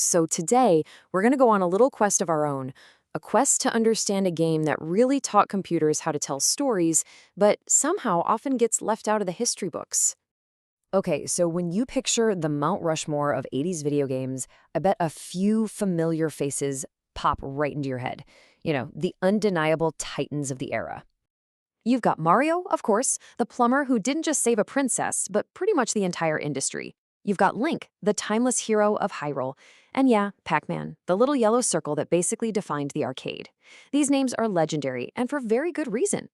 So today, we're going to go on a little quest of our own, a quest to understand a game that really taught computers how to tell stories, but somehow often gets left out of the history books. Okay, so when you picture the Mount Rushmore of 80s video games, I bet a few familiar faces pop right into your head. The undeniable titans of the era. You've got Mario, of course, the plumber who didn't just save a princess, but pretty much the entire industry. You've got Link, the timeless hero of Hyrule. And yeah, Pac-Man, the little yellow circle that basically defined the arcade. These names are legendary, and for very good reason.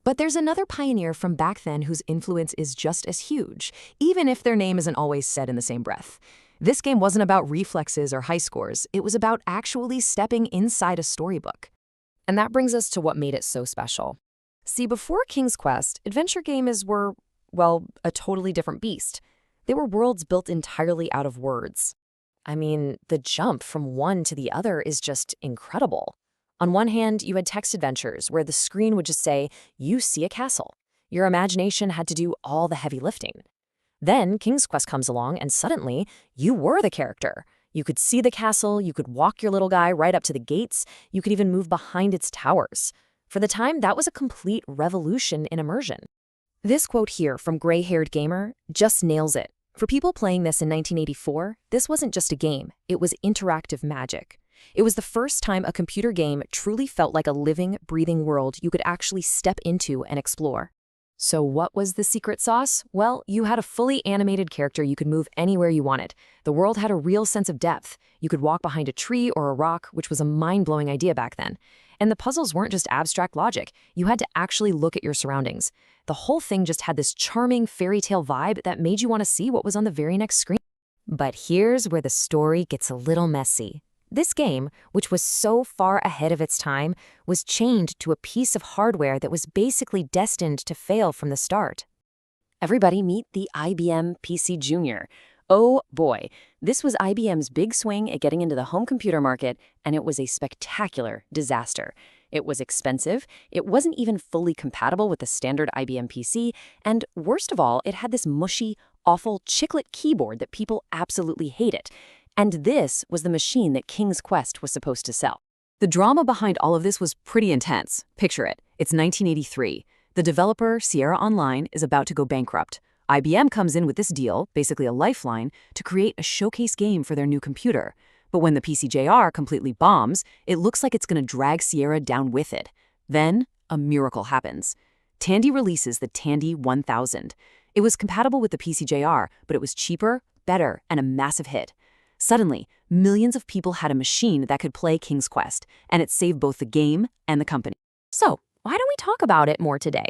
But there's another pioneer from back then whose influence is just as huge, even if their name isn't always said in the same breath. This game wasn't about reflexes or high scores, it was about actually stepping inside a storybook. And that brings us to what made it so special. See, before King's Quest, adventure games were, well, a totally different beast. They were worlds built entirely out of words. I mean, the jump from one to the other is just incredible. On one hand, you had text adventures where the screen would just say, "You see a castle." Your imagination had to do all the heavy lifting. Then King's Quest comes along and suddenly, you were the character. You could see the castle, you could walk your little guy right up to the gates, you could even move behind its towers. For the time, that was a complete revolution in immersion. This quote here from Gray-Haired Gamer just nails it. For people playing this in 1984, this wasn't just a game, it was interactive magic. It was the first time a computer game truly felt like a living, breathing world you could actually step into and explore. So what was the secret sauce? Well, you had a fully animated character you could move anywhere you wanted. The world had a real sense of depth. You could walk behind a tree or a rock, which was a mind-blowing idea back then. And the puzzles weren't just abstract logic. You had to actually look at your surroundings. The whole thing just had this charming fairy tale vibe that made you want to see what was on the very next screen. But here's where the story gets a little messy. This game, which was so far ahead of its time, was chained to a piece of hardware that was basically destined to fail from the start. Everybody meet the IBM PC Junior. Oh boy, this was IBM's big swing at getting into the home computer market, and it was a spectacular disaster. It was expensive, it wasn't even fully compatible with the standard IBM PC, and worst of all, it had this mushy, awful chiclet keyboard that people absolutely hated. And this was the machine that King's Quest was supposed to sell. The drama behind all of this was pretty intense. Picture it. It's 1983. The developer, Sierra Online, is about to go bankrupt. IBM comes in with this deal, basically a lifeline, to create a showcase game for their new computer. But when the PCJR completely bombs, it looks like it's going to drag Sierra down with it. Then, a miracle happens. Tandy releases the Tandy 1000. It was compatible with the PCJR, but it was cheaper, better, and a massive hit. Suddenly, millions of people had a machine that could play King's Quest, and it saved both the game and the company. So, why don't we talk about it more today?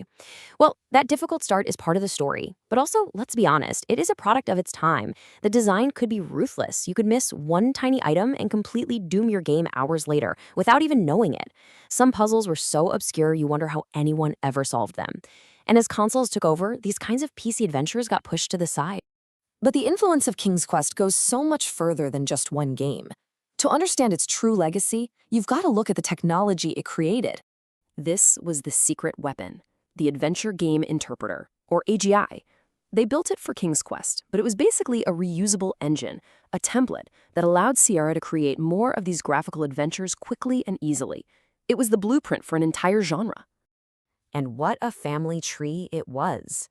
Well, that difficult start is part of the story, but also, let's be honest, it is a product of its time. The design could be ruthless. You could miss one tiny item and completely doom your game hours later without even knowing it. Some puzzles were so obscure you wonder how anyone ever solved them. And as consoles took over, these kinds of PC adventures got pushed to the side. But the influence of King's Quest goes so much further than just one game. To understand its true legacy, you've got to look at the technology it created. This was the secret weapon, the Adventure Game Interpreter, or AGI. They built it for King's Quest, but it was basically a reusable engine, a template that allowed Sierra to create more of these graphical adventures quickly and easily. It was the blueprint for an entire genre. And what a family tree it was.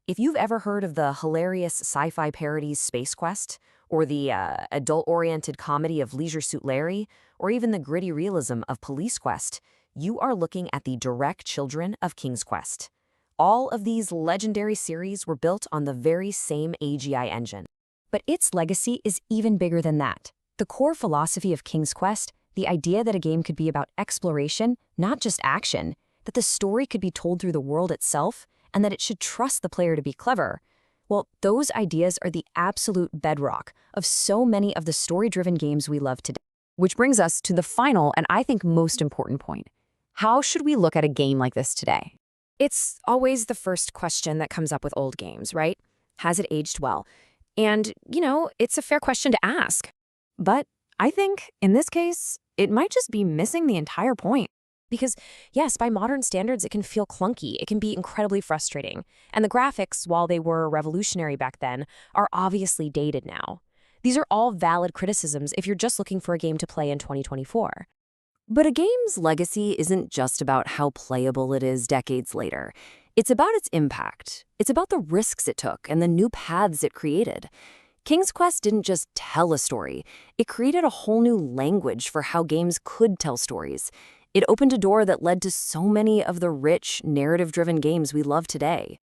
If you've ever heard of the hilarious sci-fi parodies Space Quest, or the adult-oriented comedy of Leisure Suit Larry, or even the gritty realism of Police Quest, you are looking at the direct children of King's Quest. All of these legendary series were built on the very same AGI engine. But its legacy is even bigger than that. The core philosophy of King's Quest, the idea that a game could be about exploration, not just action, that the story could be told through the world itself, and that it should trust the player to be clever, well, those ideas are the absolute bedrock of so many of the story-driven games we love today. Which brings us to the final and I think most important point. How should we look at a game like this today? It's always the first question that comes up with old games, right? Has it aged well? And, it's a fair question to ask. But I think, in this case, it might just be missing the entire point. Because, yes, by modern standards, it can feel clunky. It can be incredibly frustrating. And the graphics, while they were revolutionary back then, are obviously dated now. These are all valid criticisms if you're just looking for a game to play in 2024. But a game's legacy isn't just about how playable it is decades later. It's about its impact. It's about the risks it took and the new paths it created. King's Quest didn't just tell a story, it created a whole new language for how games could tell stories. It opened a door that led to so many of the rich, narrative-driven games we love today.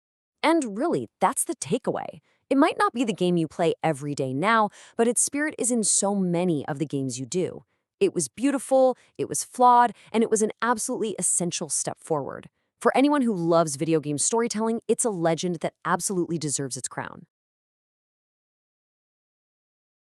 And really, that's the takeaway. It might not be the game you play every day now, but its spirit is in so many of the games you do. It was beautiful, it was flawed, and it was an absolutely essential step forward. For anyone who loves video game storytelling, it's a legend that absolutely deserves its crown.